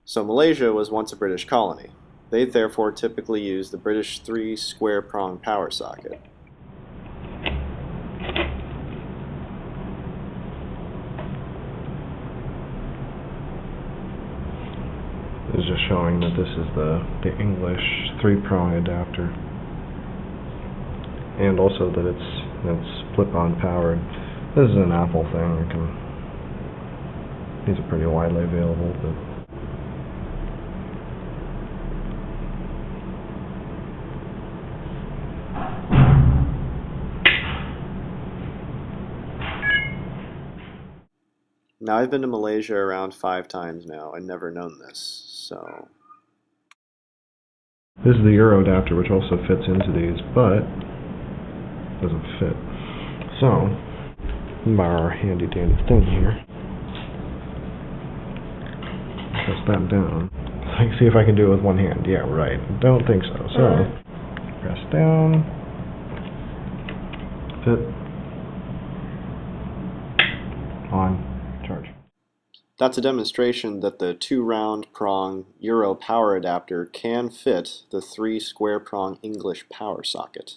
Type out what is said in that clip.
So Malaysia was once a British colony. They therefore typically used the British 3 square-prong power socket. This is just showing that this is the English 3-prong adapter, and also that it's flip-on powered. This is an Apple thing. These are pretty widely available, but Now I've been to Malaysia around 5 times now and never known this, so this is the Euro adapter, which also fits into these, but doesn't fit. So, by our handy dandy thing here, press that down. See if I can do it with one hand. Yeah, right. Don't think so. So, press down, fit, on, charge. that's a demonstration that the 2 round-prong Euro power adapter can fit the 3 square-prong English power socket.